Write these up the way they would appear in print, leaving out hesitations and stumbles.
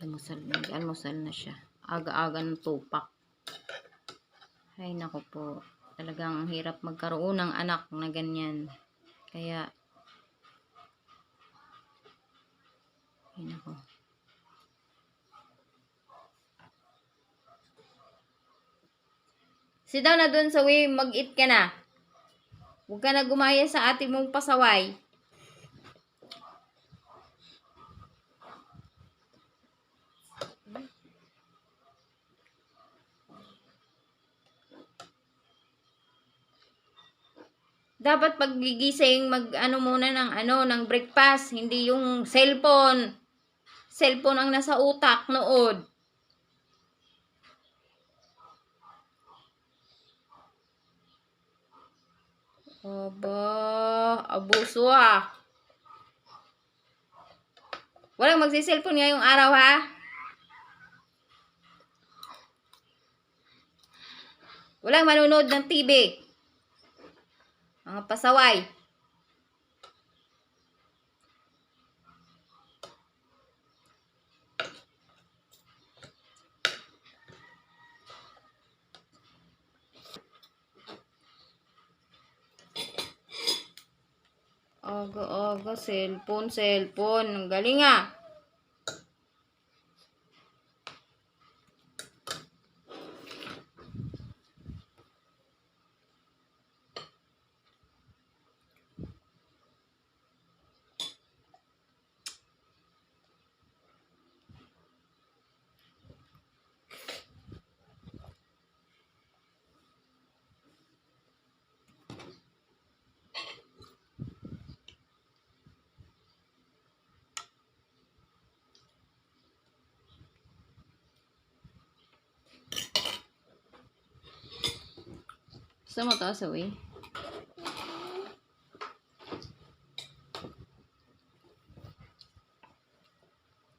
Nag-almusal na siya. Aga-aga ng tupak. Ay, nako po. Talagang hirap magkaroon ng anak na ganyan. Kaya, ay, nako. Sit down na dun sa way, mag-eat ka na. Huwag ka na gumaya sa ate mong pasaway. Dapat pag gigising, mag-ano muna ng breakfast, hindi yung cellphone. Cellphone ang nasa utak nood. Aba, abuso ah. Walang magsi-cellphone ngayong araw ha? Walang manonood ng TV. Mga pasaway. Aga-aga, cellphone. Ang galing ah. Gusto mo to, Zoe?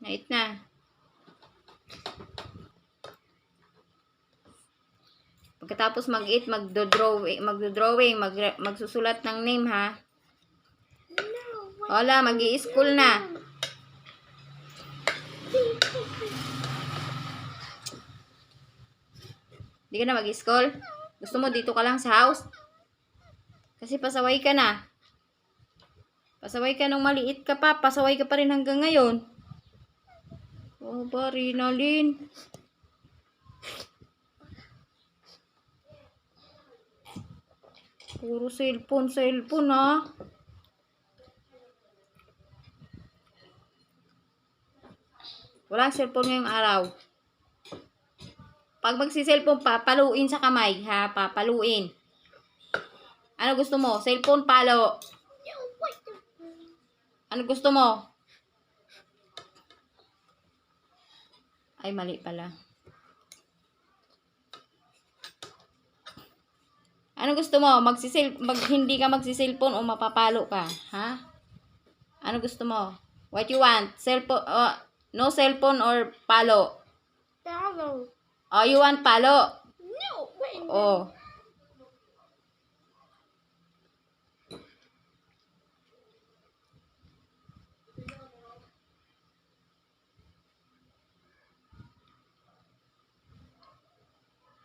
Nait na. Pagkatapos mag-eat, magdodrawing, magsusulat ng name ha. Wala, mag-i-school na. Hindi ka na mag-school? Gusto mo dito ka lang sa house? Kasi pasaway ka na. Pasaway ka nung maliit ka pa. Pasaway ka pa rin hanggang ngayon. Oh, ba, Rinalyn. Puro cellphone ha. Walang cellphone ngayong araw. Pag magsi-cellphone, papaluin sa kamay, ha? Papaluin. Ano gusto mo? Cellphone, palo. Ano gusto mo? Ay, mali pala. Ano gusto mo? Hindi ka magsi-cellphone o mapapalo ka, ha? Ano gusto mo? What you want? Cellphone, no cellphone or palo? Palo. Oh, you want palo? No, wait. Oh.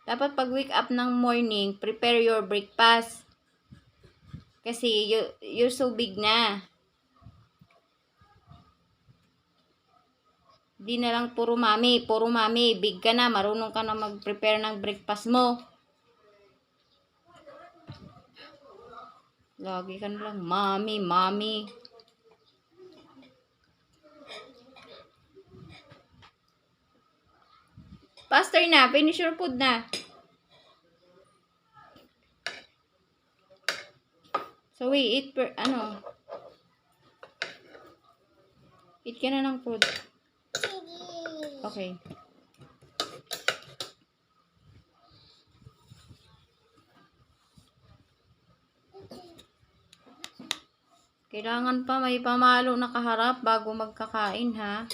Dapat pag wake up ng morning, prepare your breakfast. Kasi you're so big na. Di na lang puro mami. Big ka na, marunong ka na mag-prepare ng breakfast mo. Lagi ka na lang, mami. Faster na, finish your food na. So we eat eat ka na ng food. Okay. Kailangan pa may pamalo na kaharap bago magkakain ha.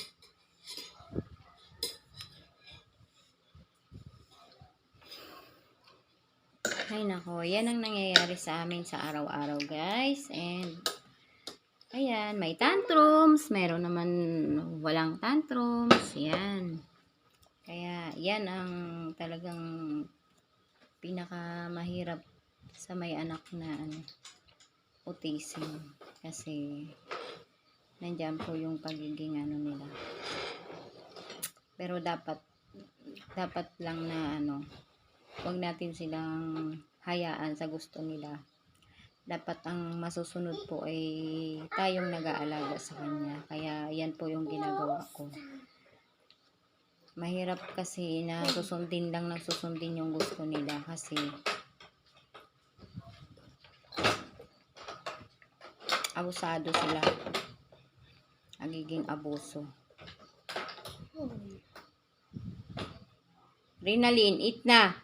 Ay nako, yan ang nangyayari sa amin sa araw-araw guys. And ayan, may tantrums, meron naman walang tantrums, yan. Kaya yan ang talagang pinakamahirap sa may anak na autism. Kasi nandiyan po yung pagiging nila. Pero dapat lang na huwag natin silang hayaan sa gusto nila. Dapat ang masusunod po ay tayong nag-aalaga sa kanya. Kaya yan po yung ginagawa ko. Mahirap kasi na susundin yung gusto nila kasi abusado sila. Nagiging abuso. Rinalyn, eat na.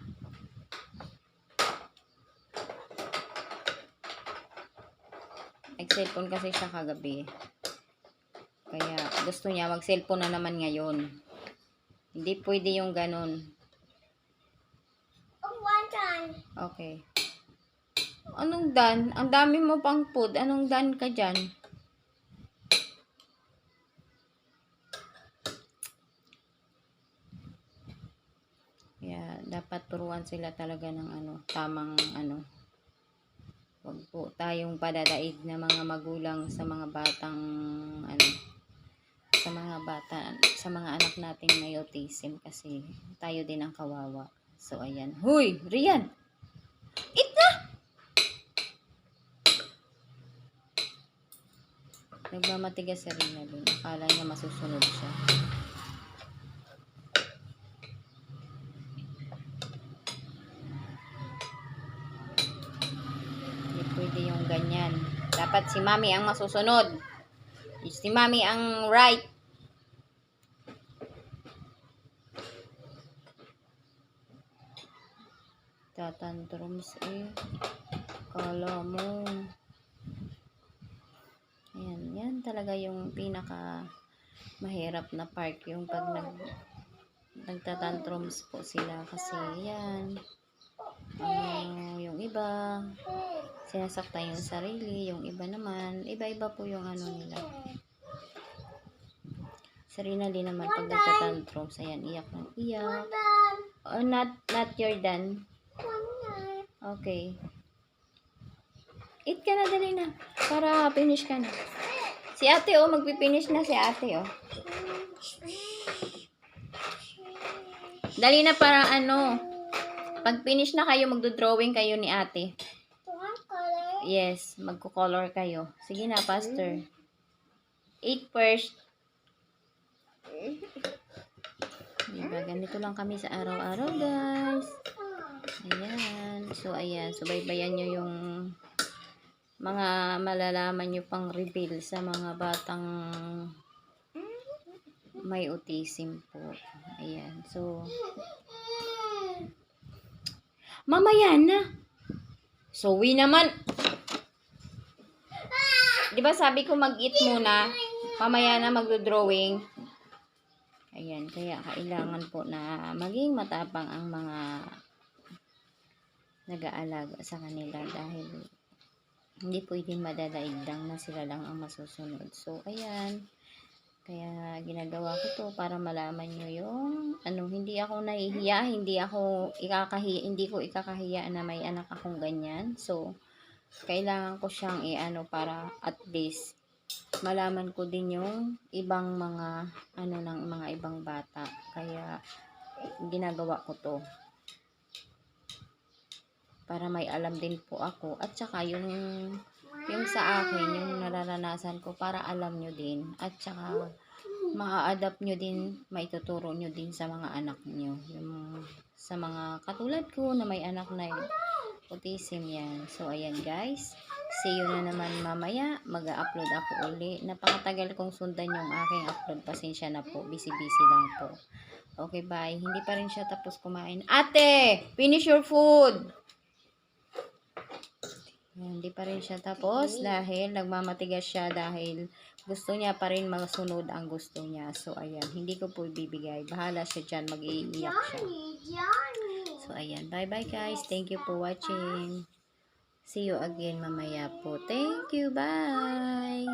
Nag-cellphone kasi siya kagabi. Kaya gusto niya mag-cellphone na naman ngayon. Hindi pwede yung ganun. One time. Okay. Anong done? Ang dami mo pang food. Anong done ka dyan? Kaya dapat turuan sila talaga ng tamang Huwag po tayong padadaig na mga magulang sa mga batang sa mga anak nating may autism kasi tayo din ang kawawa. So ayan. Huy, Rian. Eat na. Nagmamatigas si Rina dun. Akala niya masusunod siya. Pwede yung ganyan. Dapat si Mami ang masusunod. Si Mami ang right. Tatantrums kala mo. Yan talaga yung pinaka mahirap na part. Yung pag nagtatantrums po sila kasi yan. Yung iba sinasaktan yung sarili, yung iba naman iba-iba po yung nila. Si Rinalyn naman pag nagtatantrums, ayan, iyak ng iyak. Oh, not your done. Okay. Eat ka na, dali na. Para finish ka na. Si ate, magpipinish na si ate, Dali na para pag finish na kayo, magdo-drawing kayo ni ate. Yes, magko-color kayo. Sige na, faster. Eat first. Diba, ganito lang kami sa araw-araw, guys. Ayan. So, ayan. So, baybayan nyo yung mga malalaman nyo pang reveal sa mga batang may autism po. Ayan. So, mamaya na. So, naman. Diba sabi ko mag-eat muna. Mamaya na magdo-drawing. Ayan. Kaya kailangan po na maging matapang ang mga nag-aalaga sa kanila dahil hindi pwedeng madadaigdang na sila lang ang masusunod. So, ayan. Kaya ginagawa ko to para malaman nyo yung hindi ako nahihiya, hindi ko ikakahiya na may anak akong ganyan. So, kailangan ko siyang para at least malaman ko din yung ibang mga ng mga ibang bata. Kaya ginagawa ko to para may alam din po ako at saka yung sa akin, yung nararanasan ko para alam nyo din at saka maa-adapt nyo din, maituturo nyo din sa mga anak nyo, yung sa mga katulad ko na may anak na autism yan. So ayan guys, see you na naman mamaya, mag-upload ako uli. Napakatagal kong sundan yung aking upload, pasensya na po, busy lang po. Okay, bye. Hindi pa rin siya tapos kumain. Ate, finish your food. Hindi pa rin siya tapos dahil nagmamatigas siya dahil gusto niya pa rin masunod ang gusto niya. So, ayan. Hindi ko po ibibigay. Bahala siya dyan. Mag-iiyak siya. So, ayan. Bye-bye guys. Thank you for watching. See you again mamaya po. Thank you. Bye.